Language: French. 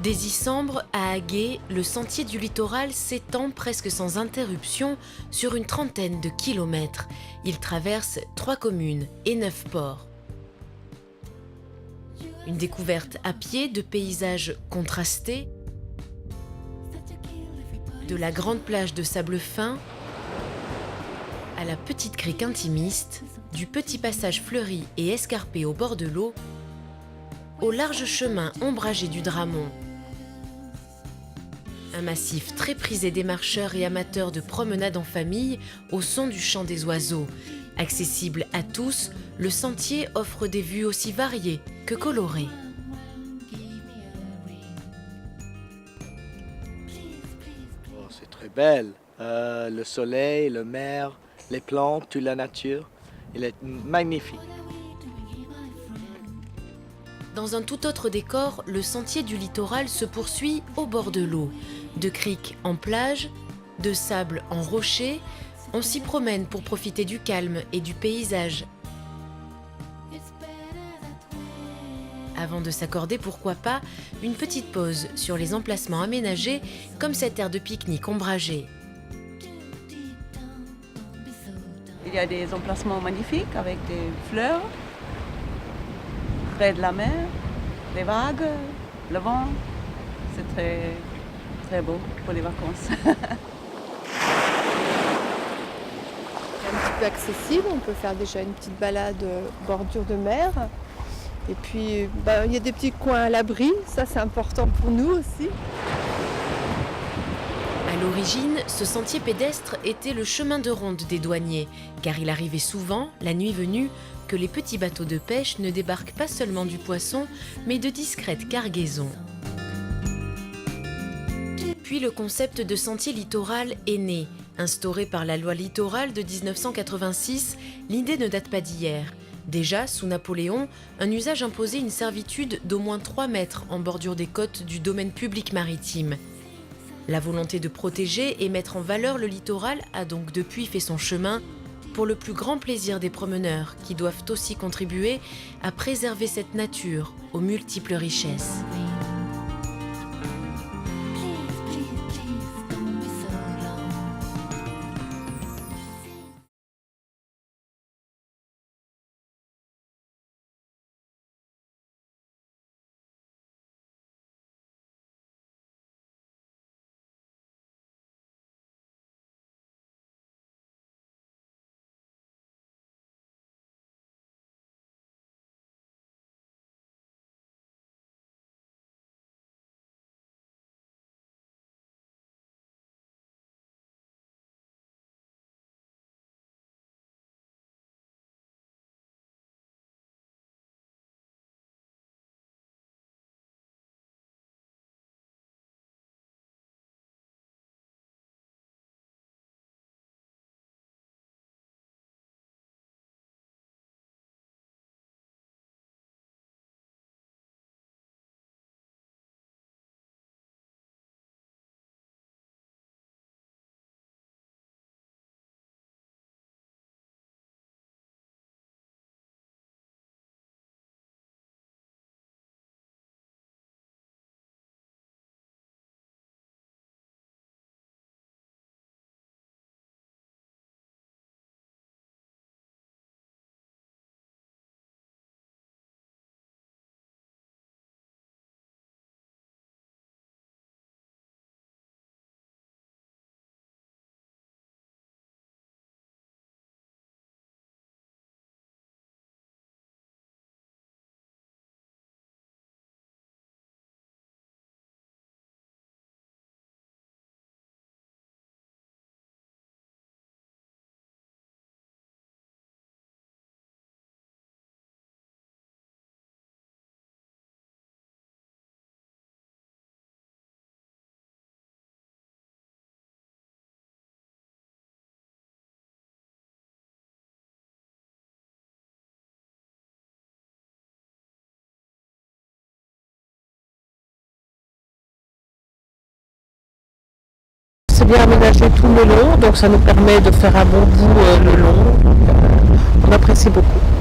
Des Issambres à Aguet, le sentier du littoral s'étend presque sans interruption sur une trentaine de kilomètres. Il traverse 3 communes et 9 ports. Une découverte à pied de paysages contrastés, de la grande plage de sable fin à la petite crique intimiste, du petit passage fleuri et escarpé au bord de l'eau, au large chemin ombragé du Dramont. Un massif très prisé des marcheurs et amateurs de promenades en famille au son du chant des oiseaux. Accessible à tous, le sentier offre des vues aussi variées que colorées. Oh, c'est très belle. Le soleil, la mer, les plantes, toute la nature. Il est magnifique. Dans un tout autre décor, le sentier du littoral se poursuit au bord de l'eau. De criques en plage, de sable en rocher, on s'y promène pour profiter du calme et du paysage. Avant de s'accorder, pourquoi pas, une petite pause sur les emplacements aménagés comme cette aire de pique-nique ombragée. Il y a des emplacements magnifiques avec des fleurs, près de la mer, les vagues, le vent. C'est très, très beau pour les vacances. Un petit peu accessible, on peut faire déjà une petite balade bordure de mer. Et puis il y a des petits coins à l'abri, ça c'est important pour nous aussi. À l'origine, ce sentier pédestre était le chemin de ronde des douaniers, car il arrivait souvent, la nuit venue, que les petits bateaux de pêche ne débarquent pas seulement du poisson, mais de discrètes cargaisons. Puis le concept de sentier littoral est né. Instauré par la loi littorale de 1986, l'idée ne date pas d'hier. Déjà, sous Napoléon, un usage imposait une servitude d'au moins 3 mètres en bordure des côtes du domaine public maritime. La volonté de protéger et mettre en valeur le littoral a donc depuis fait son chemin pour le plus grand plaisir des promeneurs qui doivent aussi contribuer à préserver cette nature aux multiples richesses. C'est bien aménagé tout le long, donc ça nous permet de faire un bon bout le long. On apprécie beaucoup.